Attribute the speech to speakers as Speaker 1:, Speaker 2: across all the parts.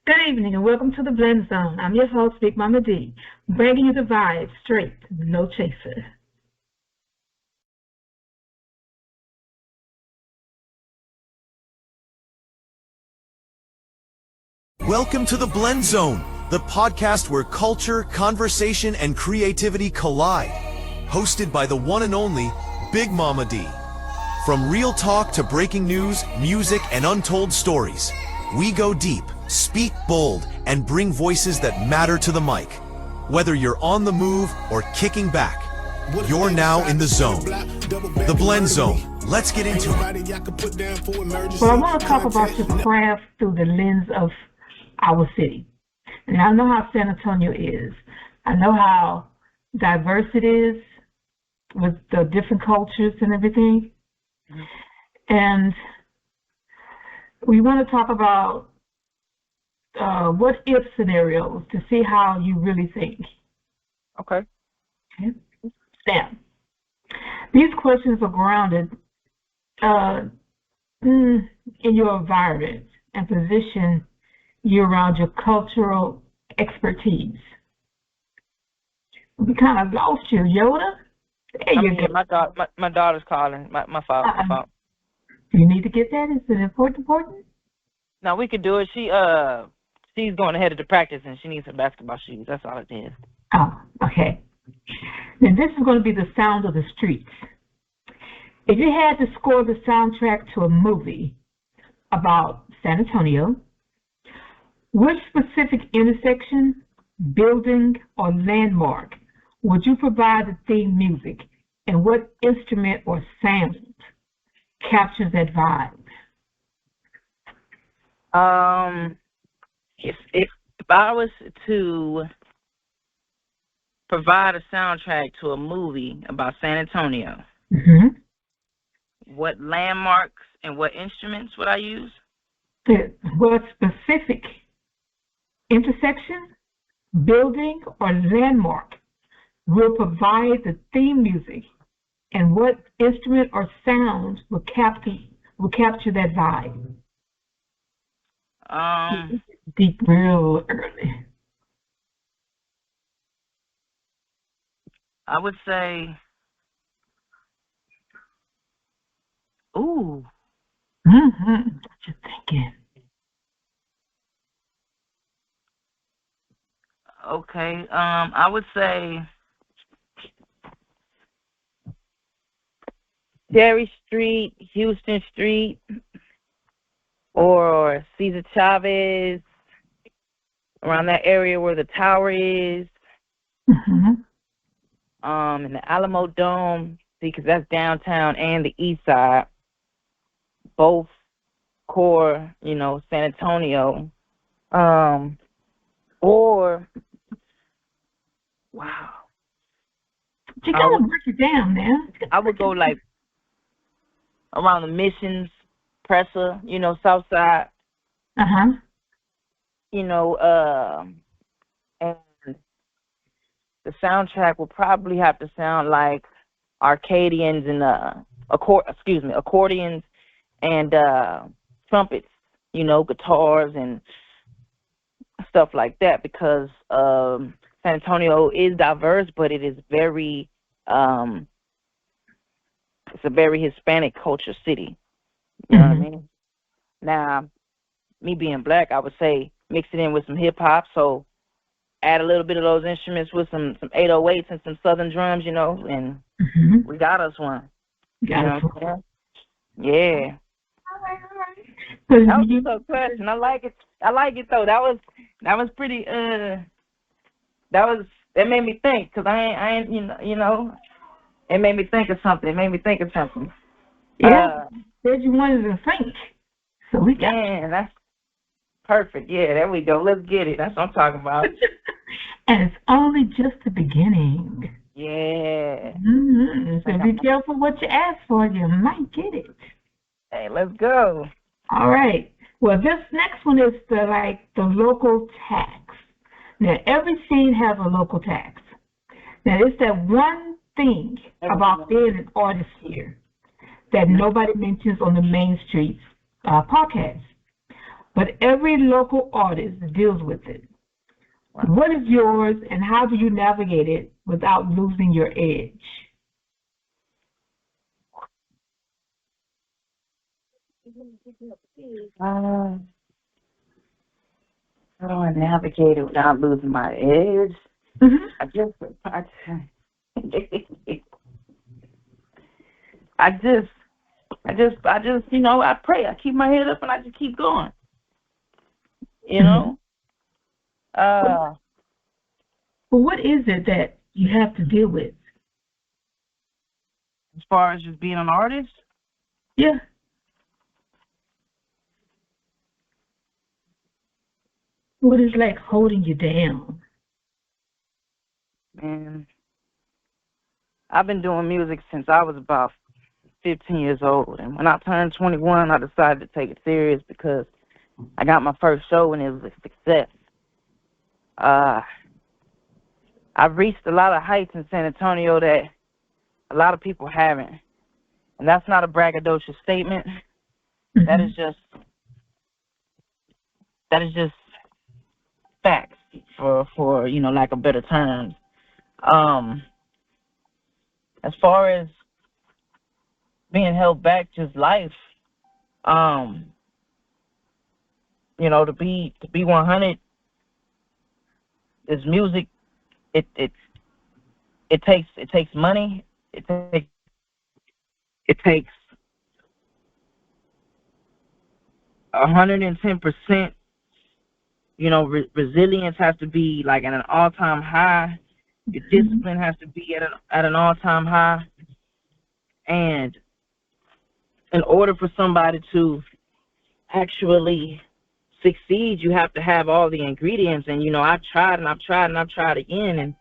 Speaker 1: Good evening and welcome to the Blend Zone. I'm your host, Bigmomma Dee, bringing you the vibe straight, no chaser.
Speaker 2: Welcome to the Blend Zone, the podcast where culture, conversation, and creativity collide. Hosted by the one and only Bigmomma Dee. From real talk to breaking news, music, and untold stories, we go deep, speak bold, and bring voices that matter to the mic. Whether you're on the move or kicking back, you're now in the zone. The Blend Zone. Let's get into it.
Speaker 1: Well, I want to talk about your craft through the lens of our city. And I know how San Antonio is. I know how diverse it is with the different cultures and everything. And we want to talk about what if scenarios to see how you really think.
Speaker 3: Okay.
Speaker 1: Now, these questions are grounded in your environment and position you around your cultural expertise. We kind of lost you, Yoda. There you go.
Speaker 3: My daughter's calling. My fault. My fault.
Speaker 1: You need to get that? Is it important?
Speaker 3: No, we could do it. She's going ahead of the practice and she needs her basketball shoes. That's all it is.
Speaker 1: Oh, okay. Now this is going to be the sound of the streets. If you had to score the soundtrack to a movie about San Antonio, which specific intersection, building, or landmark would you provide the theme music, and what instrument or sound captures that vibe?
Speaker 3: If I was to provide a soundtrack to a movie about San Antonio, what landmarks and what instruments would I use?
Speaker 1: What specific intersection, building, or landmark will provide the theme music, and what instrument or sound will capture that vibe? Deep real early.
Speaker 3: I would say, ooh.
Speaker 1: What you thinking?
Speaker 3: Okay. I would say Cherry Street, Houston Street, or Cesar Chavez, around that area where the tower is. In the Alamo Dome, because that's downtown and the east side, both core, San Antonio. Or, wow.
Speaker 1: You gotta break it down, man.
Speaker 3: I would go like around the Missions, Presser, South Side. And the soundtrack will probably have to sound like Arcadians and accordions and trumpets, guitars and stuff like that, because San Antonio is diverse, but it is very it's a very Hispanic culture city. You know what I mean? Now, me being black, I would say mix it in with some hip hop, so add a little bit of those instruments with some 808s and some southern drums, and we got us one.
Speaker 1: Yeah.
Speaker 3: Yeah.
Speaker 1: All right.
Speaker 3: That was a tough question. I like it though. That was pretty. That made me think, because I ain't it made me think of something.
Speaker 1: Yeah. Said you wanted to think, so we got.
Speaker 3: Yeah, that's perfect. Yeah, there we go. Let's get it. That's what I'm talking about.
Speaker 1: And it's only just the beginning.
Speaker 3: Yeah.
Speaker 1: So be careful what you ask for. You might get it.
Speaker 3: Hey, let's go.
Speaker 1: All right. Well, this next one is the local tax. Now, every scene has a local tax. Now, it's that one thing about being an artist here that nobody mentions on the Main Street podcast. but every local artist deals with it. What is yours, and how do you navigate it without losing your edge?
Speaker 3: How do I navigate it without losing my edge?
Speaker 1: Mm-hmm.
Speaker 3: I just, I pray. I keep my head up and I just keep going.
Speaker 1: Well, what is it that you have to deal with?
Speaker 3: As far as just being an artist?
Speaker 1: Yeah. What is like holding you down?
Speaker 3: Man, I've been doing music since I was about 15 years old. And when I turned 21, I decided to take it serious because I got my first show and it was a success. I've reached a lot of heights in San Antonio that a lot of people haven't. And that's not a braggadocious statement.
Speaker 1: Mm-hmm.
Speaker 3: That is just facts for lack of better terms. As far as being held back, just life. To be 100, is music. It takes money. It takes 110%. Resilience has to be like at an all-time high. Your discipline has to be at an all-time high. And in order for somebody to actually succeed, you have to have all the ingredients. And I've tried and I've tried and I've tried again, and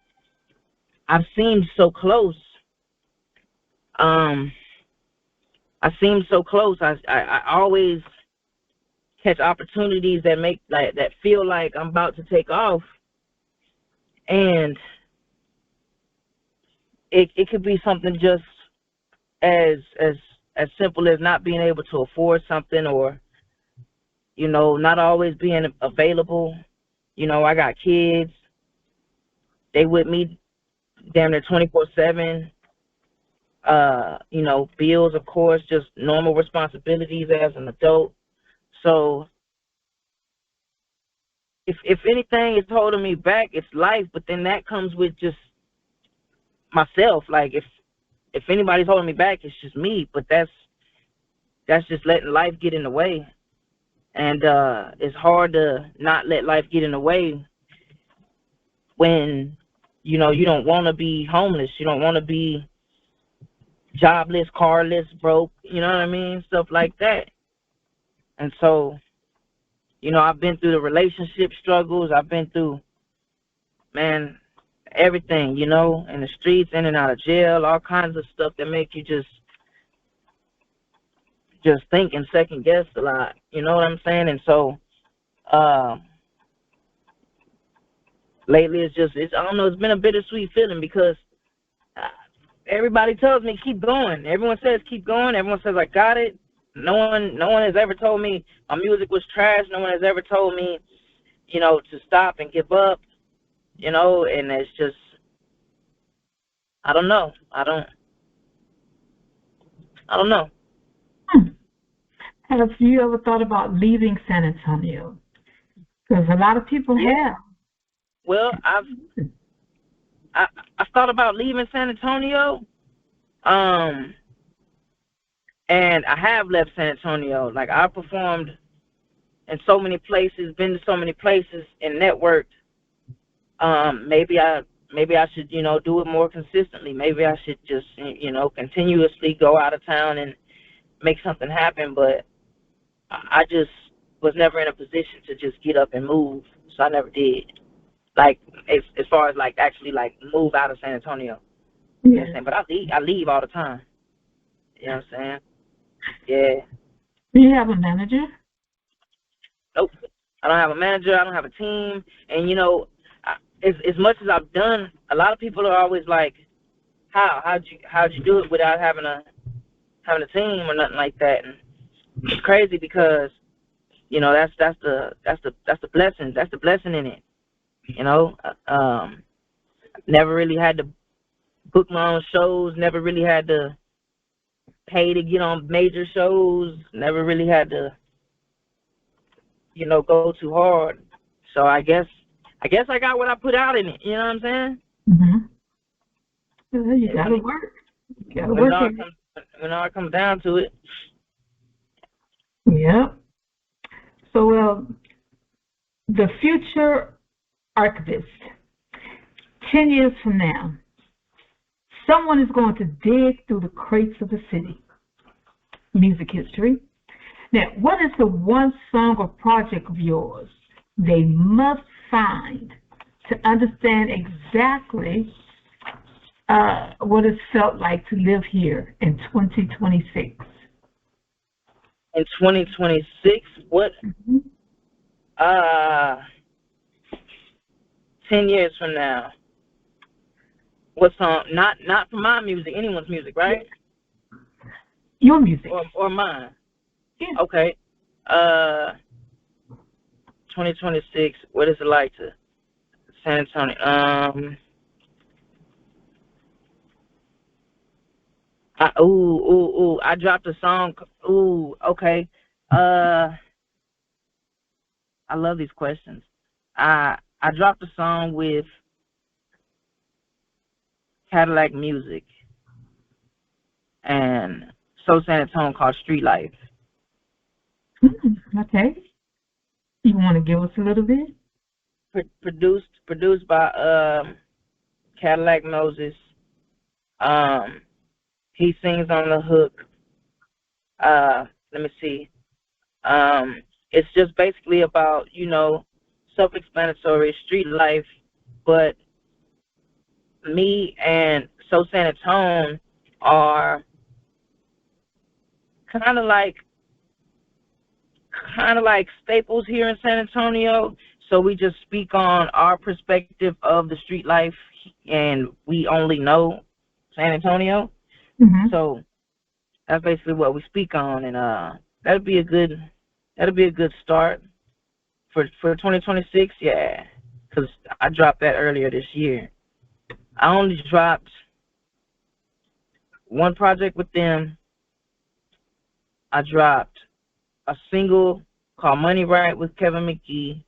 Speaker 3: I've seemed so close. I seem so close. I always catch opportunities that feel like I'm about to take off, and it could be something just as simple as not being able to afford something, or not always being available. I got kids. They with me damn near 24/7. Bills, of course, just normal responsibilities as an adult. So if anything is holding me back, it's life. But then that comes with just myself. Like if anybody's holding me back, it's just me. But that's just letting life get in the way. And it's hard to not let life get in the way when you don't want to be homeless. You don't want to be jobless, carless, broke. You know what I mean? Stuff like that. And so, I've been through the relationship struggles. I've been through, man, everything, in the streets, in and out of jail, all kinds of stuff that make you just think and second guess a lot. You know what I'm saying? And so, lately it's I don't know, it's been a bittersweet feeling because everybody tells me keep going. Everyone says keep going. Everyone says I got it. No one has ever told me my music was trash. No one has ever told me, to stop and give up. And it's just, I don't know. I don't know.
Speaker 1: Have you ever thought about leaving San Antonio? Because a lot of people have.
Speaker 3: Well, I've thought about leaving San Antonio. And I have left San Antonio. Like, I performed in so many places, been to so many places, and networked. Maybe I should, do it more consistently. Maybe I should just, continuously go out of town and make something happen. But I just was never in a position to just get up and move, so I never did. Like, as far as like actually like move out of San Antonio.
Speaker 1: Yeah.
Speaker 3: You know what I'm saying? But I leave all the time. You know what I'm saying? Yeah.
Speaker 1: Do you have a manager?
Speaker 3: Nope. I don't have a manager. I don't have a team. And as much as I've done, a lot of people are always like, how'd you do it without having a team or nothing like that? And it's crazy because you know, that's the blessing. That's the blessing in it. You know, never really had to book my own shows. Never really had to pay to get on major shows. Never really had to, you know, go too hard. So I guess I got what I put out in it. You know what I'm saying?
Speaker 1: Well, you gotta work. You gotta
Speaker 3: When
Speaker 1: work.
Speaker 3: it comes down to it.
Speaker 1: Yeah. So, the future archivist, 10 years from now, someone is going to dig through the crates of the city. Music history. Now, what is the one song or project of yours they must find to understand exactly what it felt like to live here in 2026?
Speaker 3: In 2026, what? 10 years from now. What song? Not for my music, anyone's music, right?
Speaker 1: Your music.
Speaker 3: Or mine.
Speaker 1: Yeah.
Speaker 3: Okay. 2026, what is it like to San Antonio? I dropped a song. Okay. I love these questions. I dropped a song with Cadillac Music and So San Antonio called Street Life.
Speaker 1: Okay. You want to give us a little bit?
Speaker 3: Produced by Cadillac Moses. He sings on the hook. Let me see. It's just basically about, you know, self-explanatory street life, but me and So San Antonio are kind of like staples here in San Antonio. So we just speak on our perspective of the street life, and we only know San Antonio. So that's basically what we speak on, and that'd be a good start for 2026. Yeah, because I dropped that earlier this year. I only dropped one project with them. I dropped a single called Money Right with Kevin McGee.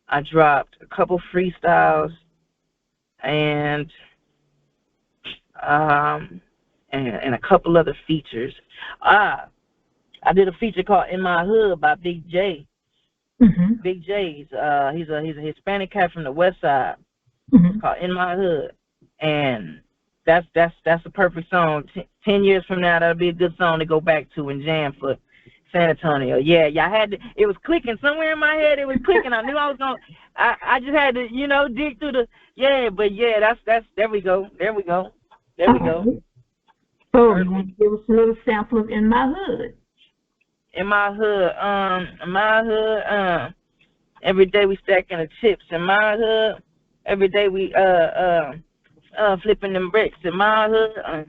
Speaker 3: I dropped a couple freestyles and a couple other features. I did a feature called In My Hood by Big J. Big J's. He's a Hispanic cat from the West Side. It's called In My Hood, and that's a perfect song. 10 years from now, that'll be a good song to go back to and jam for San Antonio. Yeah, I had to. It was clicking somewhere in my head. It was clicking. I knew I was gonna. I just had to, you know, dig through the. Yeah, but yeah, that's. There we go. So you want to give us a little sample of In My Hood? In my hood, every day we stacking the chips. In my hood, every day we flipping them bricks. In my hood,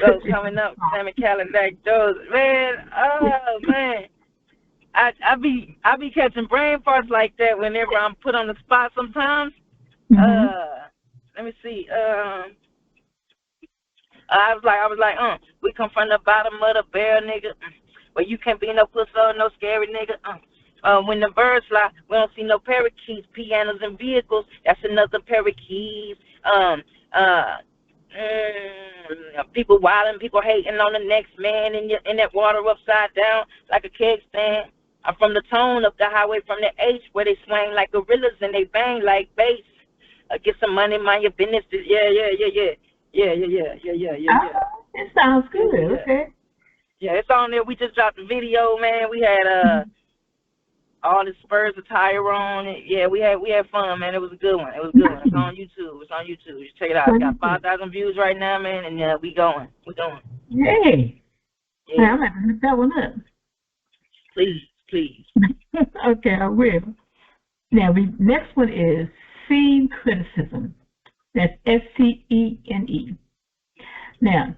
Speaker 3: so coming up, Sammy Cadillac Joe's, man. Oh man, I be catching brain farts like that whenever I'm put on the spot. Sometimes, let me see. I was like, we come from the bottom of the barrel, nigga. Where you can't be no pussy or no scary nigga. When the birds fly, we don't see no parakeets, pianos and vehicles. That's another pair of keys. People wilding, people hating on the next man in that water upside down like a keg stand. I'm from the tone up the highway from the H where they swing like gorillas and they bang like bass. Get some money, mind your business. Yeah.
Speaker 1: It sounds good.
Speaker 3: Yeah.
Speaker 1: Okay.
Speaker 3: Yeah, it's on there. We just dropped the video, man. We had all the Spurs attire on it. Yeah, we had fun, man. It was a good one. It's on YouTube. You check it out. It's got 5,000 views right now, man, and we going.
Speaker 1: Hey.
Speaker 3: Yeah.
Speaker 1: I'm going to look that one up.
Speaker 3: Please.
Speaker 1: Okay, I will. Now, next one is scene criticism. That's SCENE. Now,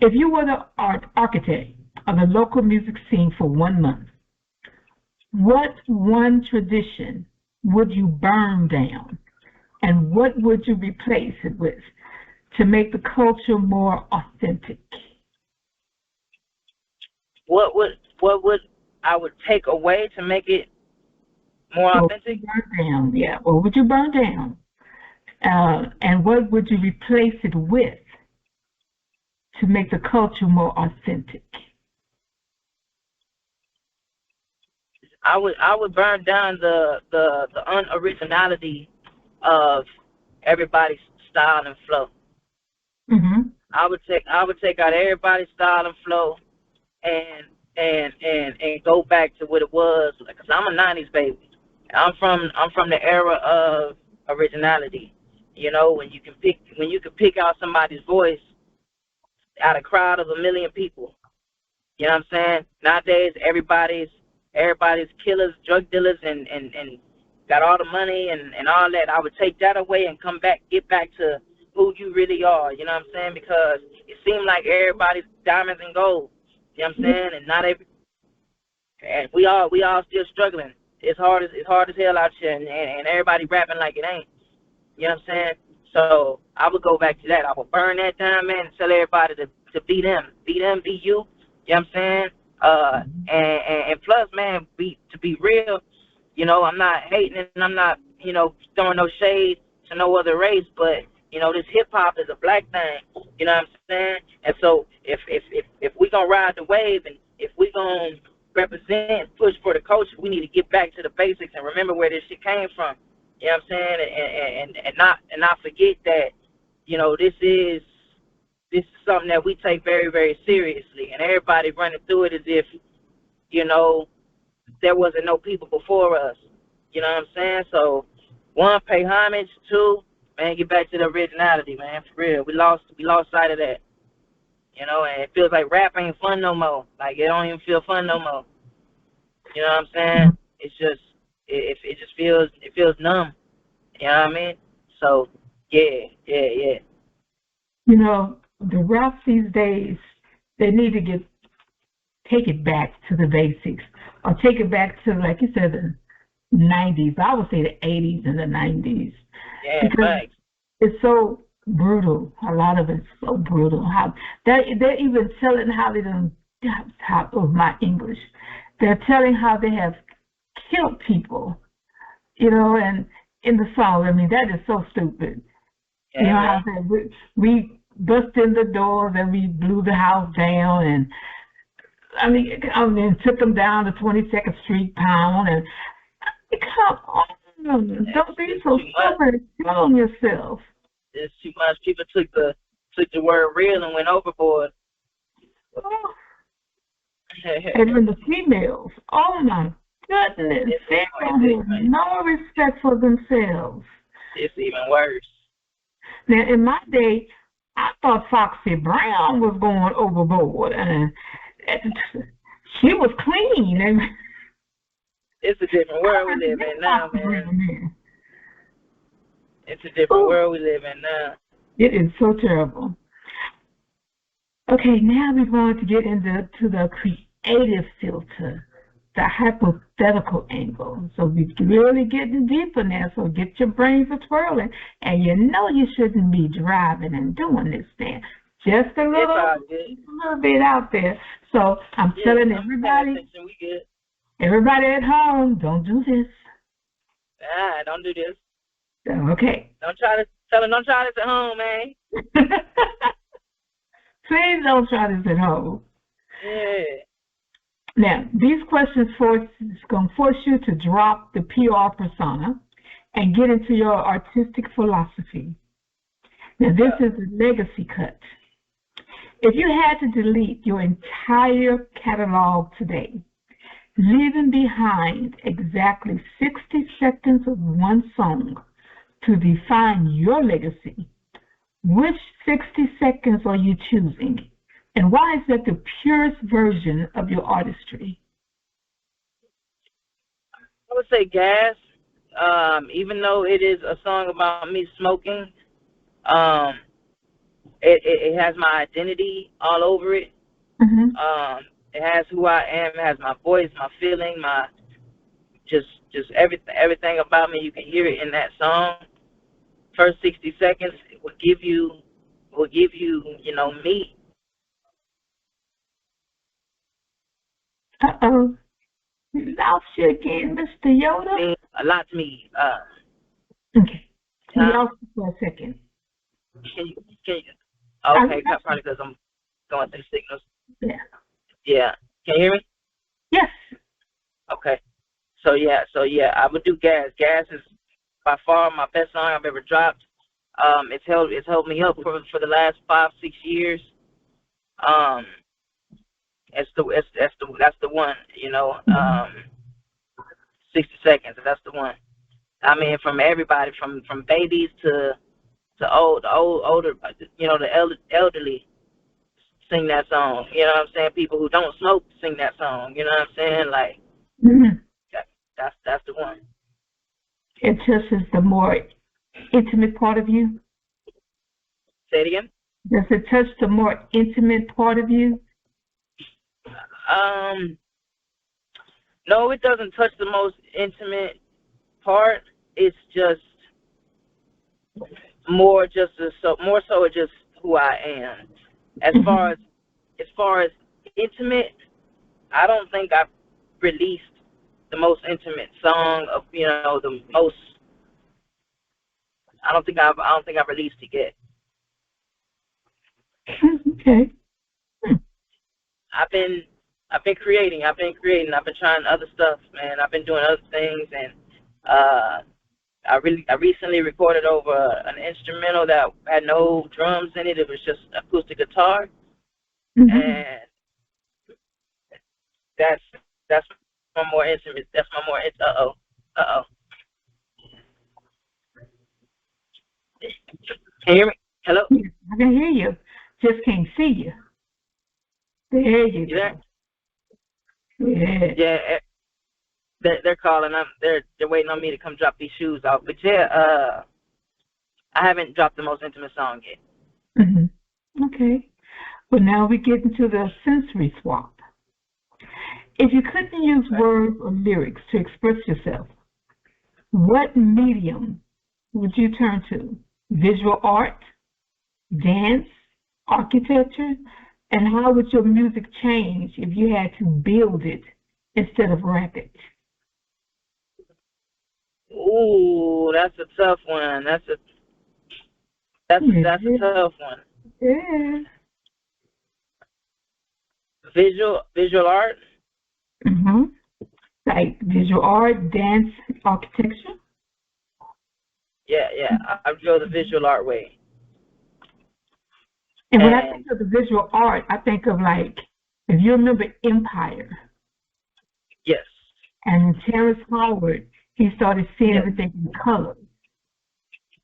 Speaker 1: if you were the architect of the local music scene for 1 month, what one tradition would you burn down, and what would you replace it with to make the culture more authentic?
Speaker 3: What would I would take away to make it more authentic?
Speaker 1: Burn down, yeah. What would you burn down? And what would you replace it with to make the culture more authentic?
Speaker 3: I would burn down the unoriginality of everybody's style and flow.
Speaker 1: Mm-hmm.
Speaker 3: I would take out everybody's style and flow and go back to what it was. Because I'm a '90s baby. I'm from the era of originality. You know, when you can pick out somebody's voice out a crowd of 1 million people. You know what I'm saying? Nowadays, everybody's killers, drug dealers, and got all the money and all that. I would take that away and get back to who you really are. You know what I'm saying? Because it seemed like everybody's diamonds and gold. You know what I'm saying? And not every, and we all still struggling. It's hard as hell out here, and everybody rapping like it ain't. You know what I'm saying? So I would go back to that. I would burn that down, man, and tell everybody to be them, be you. You know what I'm saying? And plus, man, to be real, you know, I'm not hating and I'm not, you know, throwing no shade to no other race, but you know, this hip hop is a black thing. You know what I'm saying? And so if we gonna ride the wave and if we gonna represent, push for the culture, we need to get back to the basics and remember where this shit came from. You know what I'm saying? And not forget that, you know, this is something that we take very, very seriously, and everybody running through it as if, you know, there wasn't no people before us. You know what I'm saying? So, 1, pay homage. 2, man, get back to the originality, man. For real, we lost sight of that. You know, and it feels like rap ain't fun no more. Like, it don't even feel fun no more. You know what I'm saying? It's just, it just feels numb. You know what I mean? So, yeah.
Speaker 1: You know, the raps these days, they need to take it back to the basics, or take it back to, like you said, the 90s. I would say the 80s and the 90s.
Speaker 3: Yeah,
Speaker 1: because
Speaker 3: thanks.
Speaker 1: it's so brutal. A lot of it's so brutal. How they're even telling how they done. Of my English, they're telling how they have killed people. You know, and in the song, I mean, that is so stupid.
Speaker 3: Yeah,
Speaker 1: you know how we bust in the doors and we blew the house down, and I mean took them down to 22nd Street Pound, and come on, don't be so stupid. Kill on yourself.
Speaker 3: It's too much. People took the word real and went overboard.
Speaker 1: Oh. And then the females, oh my goodness, they don't have no respect for themselves.
Speaker 3: It's even worse.
Speaker 1: Now, in my day, I thought Foxy Brown was going overboard, and she was clean. And
Speaker 3: it's a different world we live in now, man. It's a different world we live in now.
Speaker 1: It is so terrible. Okay, now we're going to get into the creative filter, the hypothetical angle. So we're really getting deeper now, so get your brains a twirling. And you know you shouldn't be driving and doing this thing. Just a little bit out there. So I'm telling everybody at home, don't do this.
Speaker 3: Don't do this.
Speaker 1: Okay.
Speaker 3: Don't try this at home, man.
Speaker 1: Please don't try this at home.
Speaker 3: Yeah.
Speaker 1: Now, these questions is going to force you to drop the PR persona and get into your artistic philosophy. Now, this is a legacy cut. If you had to delete your entire catalog today, leaving behind exactly 60 seconds of one song to define your legacy, which 60 seconds are you choosing? And why is that the purest version of your artistry?
Speaker 3: I would say Gas. Even though it is a song about me smoking, it has my identity all over it.
Speaker 1: Mm-hmm.
Speaker 3: It has who I am. It has my voice, my feeling, my just everything about me. You can hear it in that song. First 60 seconds will give you me.
Speaker 1: Uh-oh. We lost you again, Mr. Yoda.
Speaker 3: A lot to me.
Speaker 1: Okay. We lost you for a second.
Speaker 3: Can you? Okay, probably because I'm going through signals.
Speaker 1: Yeah.
Speaker 3: Yeah. Can you hear me?
Speaker 1: Yes.
Speaker 3: Okay. So yeah, I would do Gas. Gas is by far my best song I've ever dropped. It's held me up for the last 5-6 years. That's the one, 60 seconds. That's the one. I mean, from everybody, from babies to older, the elderly sing that song. You know what I'm saying? People who don't smoke sing that song. You know what I'm saying? Like, that's the one.
Speaker 1: It touches the more intimate part of you.
Speaker 3: Say it again.
Speaker 1: Does it touch the more intimate part of you?
Speaker 3: No, it doesn't touch the most intimate part. It's just more so it's just who I am. As far as intimate, I don't think I've released the most intimate song of the most. I don't think I've released it yet.
Speaker 1: Okay.
Speaker 3: I've been creating. I've been trying other stuff, man. I've been doing other things, and I recently recorded over an instrumental that had no drums in it. It was just acoustic guitar, and that's my more intimate. That's my more. Uh-oh. Can you hear me? Hello?
Speaker 1: I can hear you. Just can't see you. There you go. Yeah.
Speaker 3: Yeah. They're calling. They're waiting on me to come drop these shoes off. But yeah, I haven't dropped the most intimate song yet.
Speaker 1: Okay. Well, now we get into the sensory swap. If you couldn't use words or lyrics to express yourself, what medium would you turn to? Visual art, dance, architecture? And how would your music change if you had to build it instead of rap it?
Speaker 3: Ooh, that's a tough one. That's a tough one.
Speaker 1: Yeah.
Speaker 3: Visual art?
Speaker 1: Like visual art, dance, architecture?
Speaker 3: Yeah. I go the visual art way.
Speaker 1: And when I think of the visual art, I think of like, if you remember Empire.
Speaker 3: Yes.
Speaker 1: And Terrence Howard, he started seeing everything in color.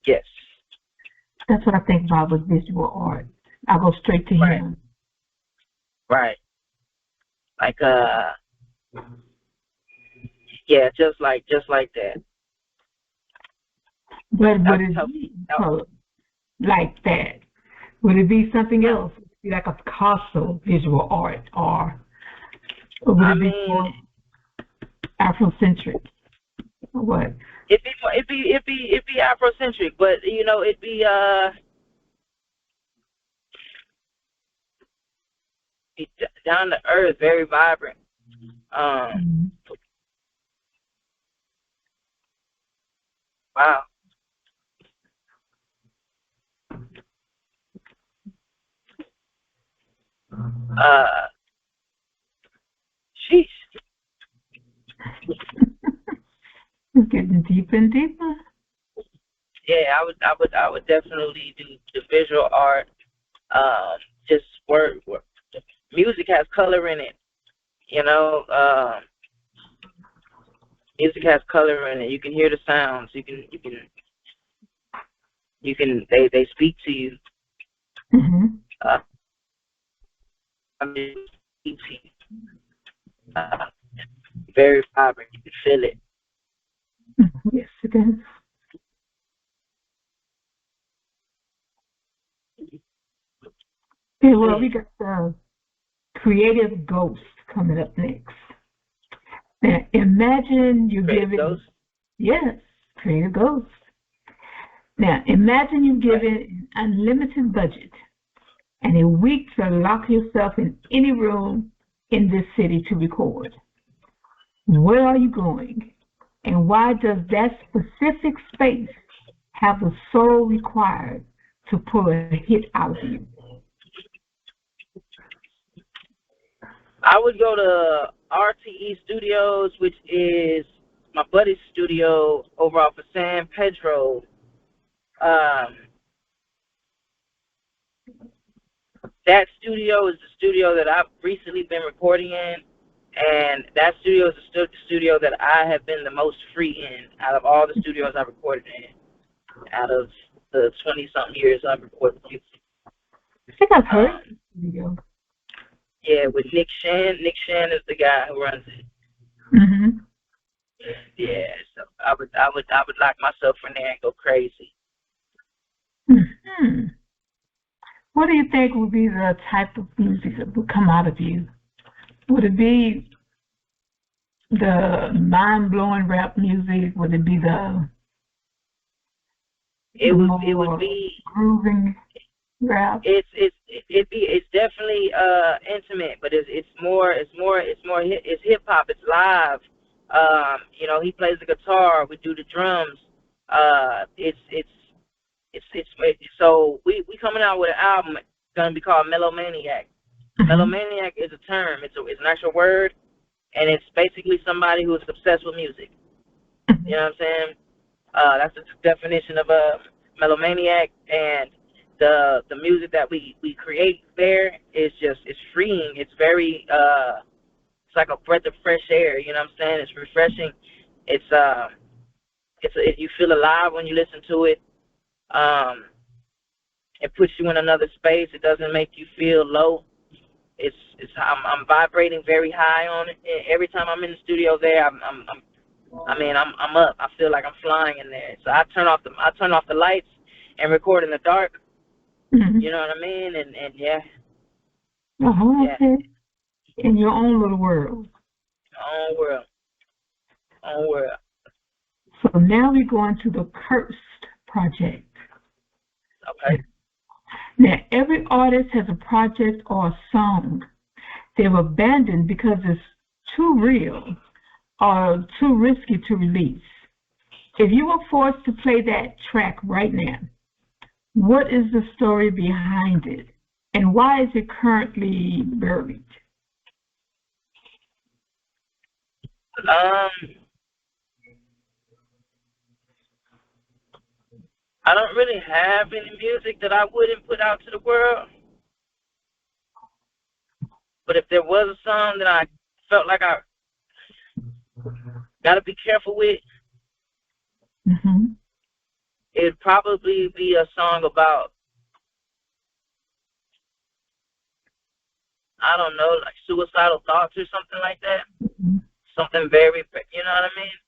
Speaker 3: Yes.
Speaker 1: That's what I think about with visual art. I'll go straight to him.
Speaker 3: Right. Like yeah, just like that.
Speaker 1: But would it be color like that? Would it be something else? Would it be like a Picasso visual art, or would it be more Afrocentric? Or what?
Speaker 3: It'd be Afrocentric, but it'd be down to earth, very vibrant. Wow. Sheesh.
Speaker 1: It's getting deeper and deeper.
Speaker 3: Yeah, I would definitely do the visual art. Just work. Music has color in it. Music has color in it. You can hear the sounds. You can. They speak to you. Very vibrant. You can feel it.
Speaker 1: Yes, it is. Okay, well, we got the creative ghost coming up next. Now, imagine you're giving...
Speaker 3: Ghost?
Speaker 1: Yes, Creative Ghost. Now, imagine you're given an unlimited budget and a week to lock yourself in any room in this city to record. Where are you going? And why does that specific space have the soul required to pull a hit out of you?
Speaker 3: I would go to RTE Studios, which is my buddy's studio over off of San Pedro. That studio is the studio that I've recently been recording in, and that studio is the studio that I have been the most free in out of all the studios I've recorded in, out of the 20-something years I've recorded music.
Speaker 1: I think I've heard of the studio.
Speaker 3: Yeah, with Nick Shan. Nick Shan is the guy who runs it.
Speaker 1: Mm-hmm.
Speaker 3: Yeah, so I would lock myself in there and go crazy.
Speaker 1: Mm-hmm. What do you think would be the type of music that would come out of you? Would it be the mind-blowing rap music? Would it be
Speaker 3: it would be
Speaker 1: grooving rap?
Speaker 3: It's definitely intimate, but it's hip hop. It's live. You know, he plays the guitar. We do the drums. So we coming out with an album gonna be called Melomaniac.
Speaker 1: Mm-hmm.
Speaker 3: Melomaniac is a term. It's an actual word, and it's basically somebody who is obsessed with music.
Speaker 1: Mm-hmm.
Speaker 3: You know what I'm saying? That's the definition of a melomaniac, and the music that we create there is it's freeing. It's very it's like a breath of fresh air. You know what I'm saying? It's refreshing. It's you feel alive when you listen to it. It puts you in another space. It doesn't make you feel low. I'm vibrating very high on it. Every time I'm in the studio there, I'm up. I feel like I'm flying in there. So I turn off the lights and record in the dark.
Speaker 1: Mm-hmm.
Speaker 3: You know what I mean? And yeah.
Speaker 1: Uh-huh,
Speaker 3: Yeah.
Speaker 1: okay. In your own little world.
Speaker 3: Own world.
Speaker 1: So now we go into the Cursed project.
Speaker 3: Okay.
Speaker 1: Now, every artist has a project or a song they've abandoned because it's too real or too risky to release. If you were forced to play that track right now, what is the story behind it, and why is it currently buried?
Speaker 3: I don't really have any music that I wouldn't put out to the world. But if there was a song that I felt like I gotta be careful with,
Speaker 1: Mm-hmm.
Speaker 3: it'd probably be a song about, I don't know, like suicidal thoughts or something like that.
Speaker 1: Mm-hmm.
Speaker 3: Something very, you know what I mean?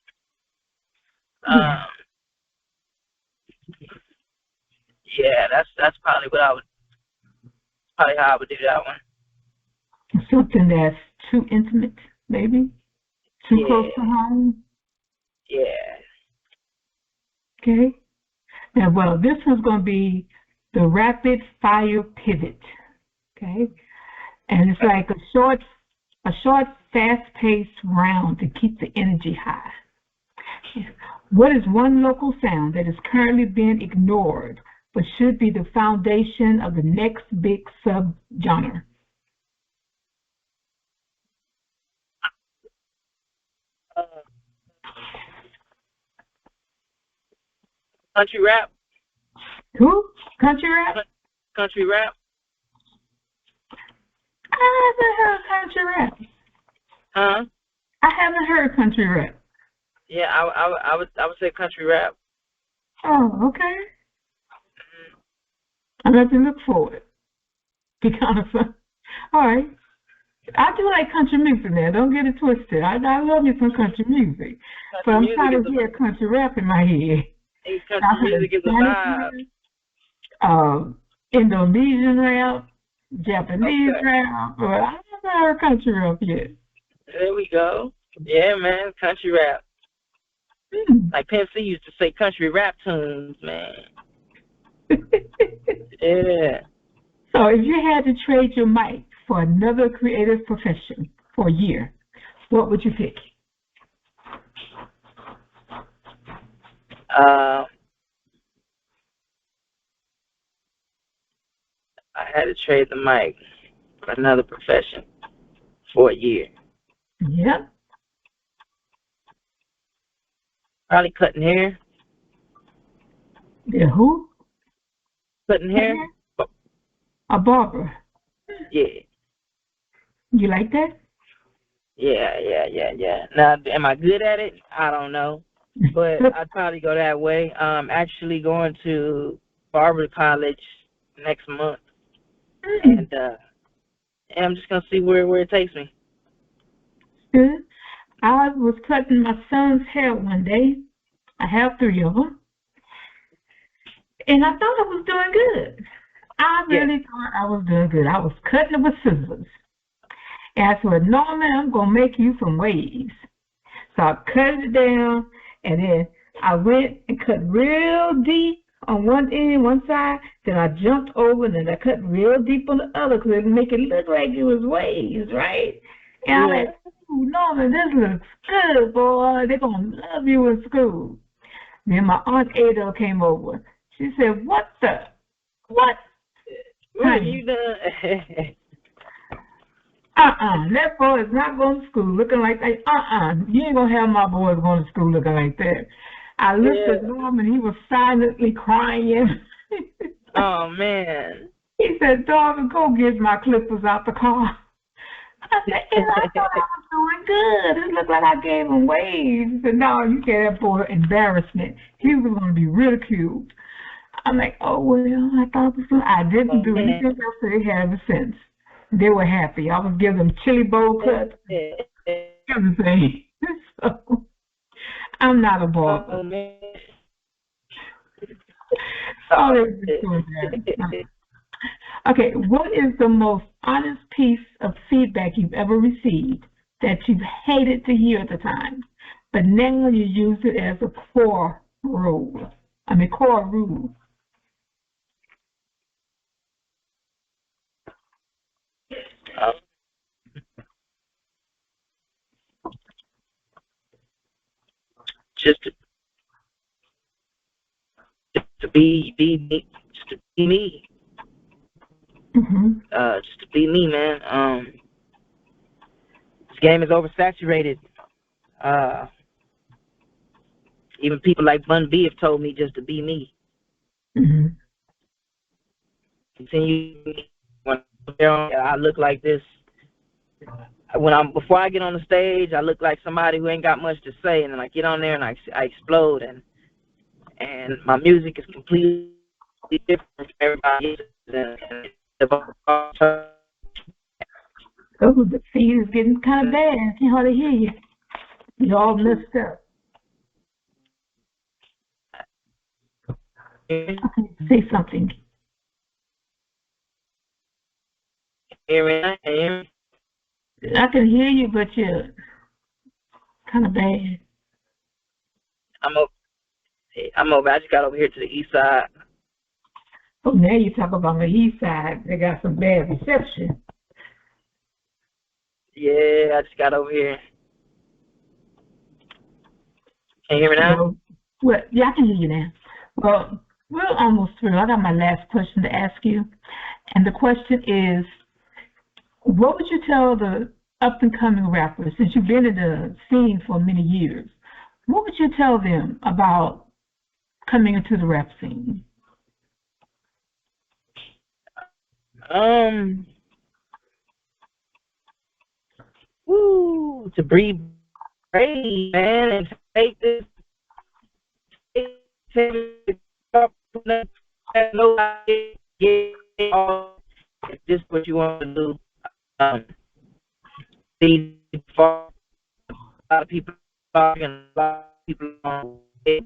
Speaker 3: Yeah, that's probably how I would do that one.
Speaker 1: Something that's too intimate, maybe? Too close to home?
Speaker 3: Yeah.
Speaker 1: Okay. Now, well, this one's going to be the rapid fire pivot. Okay. And it's like a short, fast-paced round to keep the energy high. What is one local sound that is currently being ignored but should be the foundation of the next big subgenre?
Speaker 3: Country rap.
Speaker 1: Who? Country rap?
Speaker 3: Country rap.
Speaker 1: I haven't heard country rap.
Speaker 3: Huh?
Speaker 1: I haven't heard country rap.
Speaker 3: Yeah, I would say country rap.
Speaker 1: Oh, okay. I'm going to look for it. Be kind of fun. All right. I do like country music now. Don't get it twisted. I love me some country music. But I'm trying to hear country rap in my head.
Speaker 3: Country music is a vibe.
Speaker 1: Indonesian rap, Japanese
Speaker 3: Okay.
Speaker 1: rap, but I haven't heard country rap yet.
Speaker 3: There we go. Yeah, man, country rap.
Speaker 1: Hmm.
Speaker 3: Like Pimp C used to say country rap tunes, man. Yeah.
Speaker 1: So if you had to trade your mic for another creative profession for a year, what would you pick?
Speaker 3: I had to trade the mic for another profession for a year.
Speaker 1: Yep.
Speaker 3: Probably cutting hair.
Speaker 1: The who?
Speaker 3: Cutting hair?
Speaker 1: A barber.
Speaker 3: Yeah.
Speaker 1: You like that?
Speaker 3: Yeah. Now, am I good at it? I don't know. But I'd probably go that way. Actually going to barber college next month. And I'm just going to see where it takes me.
Speaker 1: Good. I was cutting my son's hair one day. I have 3 of them. And I thought I was doing good. I really thought I was doing good. I was cutting it with scissors. And I said, Norman, I'm going to make you some waves. So I cut it down, and then I went and cut real deep on one end, one side. Then I jumped over, and then I cut real deep on the other because it make it look like it was waves, right? And I'm like, ooh, Norman, this looks good, boy. They're going to love you in school. Then my Aunt Ada came over. She said, what?
Speaker 3: What have you done?
Speaker 1: That boy is not going to school looking like that. You ain't going to have my boys going to school looking like that. I looked at Norman, he was silently crying.
Speaker 3: Oh, man.
Speaker 1: He said, Norman, go get my clippers out the car. I said, I thought I was doing good. It looked like I gave him waves. He said, no, you can't have for embarrassment. He was going to be ridiculed. I'm like, oh, well, I thought it was I didn't do anything else so they had a sense. They were happy. I was giving them chili bowl cuts, everything. So, I'm not a barber.
Speaker 3: Oh, man.
Speaker 1: Okay, what is the most honest piece of feedback you've ever received that you hated to hear at the time, but now you use it as a core rule?
Speaker 3: Just to be me, just to be me. Just to be me, man. This game is oversaturated. Even people like Bun B have told me just to be me. Continue when I look like this. Before I get on the stage, I look like somebody who ain't got much to say, and then I get on there and I explode, and my music is completely different from everybody else's.
Speaker 1: Oh, the feed is getting kind of bad. I can hardly hear you. You're all messed up. Okay, say something.
Speaker 3: Hear me?
Speaker 1: I can hear you, but you're kind of bad.
Speaker 3: I'm over. I just got over here to the east side.
Speaker 1: Oh, now you talk about the east side. They got some bad reception.
Speaker 3: Yeah, I just got over here. Can you hear me now?
Speaker 1: Well, yeah, I can hear you now. Well, we're almost through. I got my last question to ask you. And the question is, what would you tell the up-and-coming rappers, since you've been in the scene for many years, what would you tell them about coming into the rap scene?
Speaker 3: To breathe brave, man, and take this. If this is what you want to do, a lot of people talking, a lot of people on it,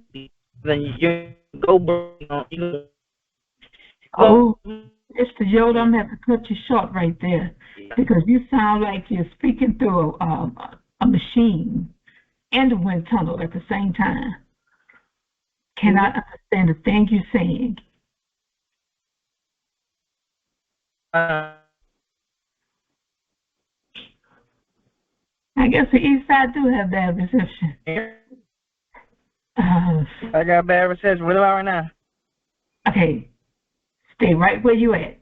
Speaker 3: then you go bring on you.
Speaker 1: Mr. Yoda, I'm going to have to cut you short right there because you sound like you're speaking through a machine and a wind tunnel at the same time. Cannot understand the thing you're saying. I guess the east side do have bad reception.
Speaker 3: I got bad reception. What about right now?
Speaker 1: Okay. Stay right where you at.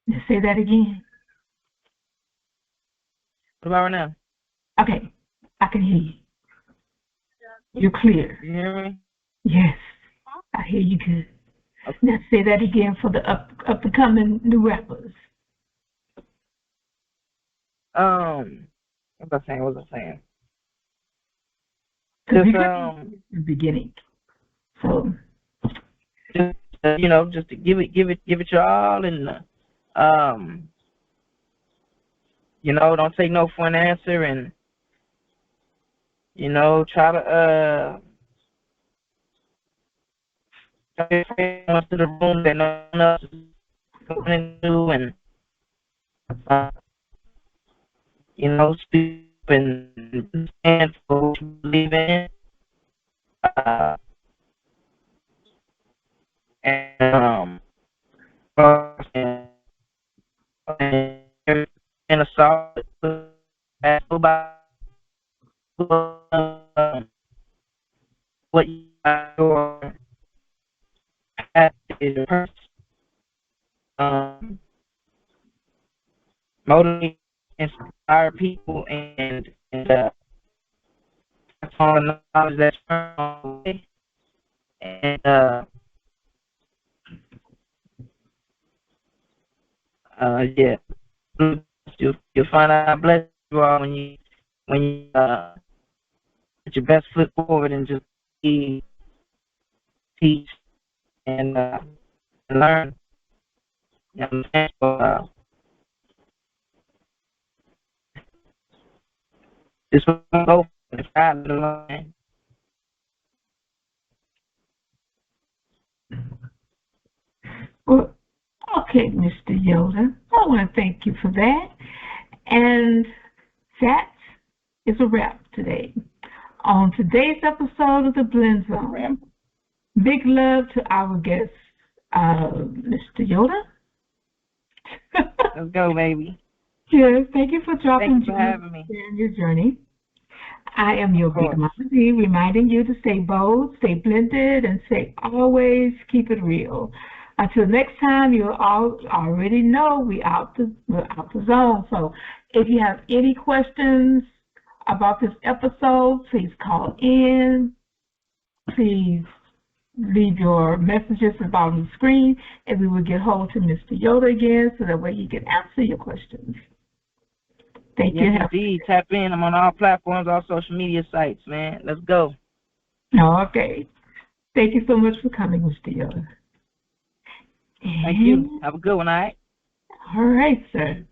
Speaker 1: Just say that again.
Speaker 3: What about right now?
Speaker 1: Okay. I can hear you. You're clear.
Speaker 3: You hear me?
Speaker 1: Yes. I hear you good. Okay. Now say that again for the up-and-coming new rappers.
Speaker 3: What was I saying?
Speaker 1: Just the beginning. So
Speaker 3: just just to give it your all, and don't take no for an answer, and try to to the room that no one else is going into, and speak and stand for what you believe in. And a solid what your is motivate, inspire people, and that's all the knowledge that's from, and yeah, you'll find out how blessed you are when you put your best foot forward and just teach and learn. So, just go for the side of the line.
Speaker 1: Well, okay, Mr. Yoda, I want to thank you for that. And that is a wrap today. On today's episode of the Blend Zone, big love to our guest, Mr. Yoda.
Speaker 3: Let's go, baby.
Speaker 1: Yes, thank you for dropping
Speaker 3: Thank you for having me.
Speaker 1: in your journey. I am your Bigmomma Dee, reminding you to stay bold, stay blended, and always keep it real. Until next time, you all already know we're out the zone. So if you have any questions about this episode, please call in. Please leave your messages about on the screen, and we will get hold to Mr. Yoda again so that way he can answer your questions. Thank you.
Speaker 3: Indeed. Tap in. I'm on all platforms, all social media sites, man. Let's go.
Speaker 1: Okay. Thank you so much for coming, Mr. Yoda.
Speaker 3: Thank you. Have a good one, all right?
Speaker 1: All right, sir.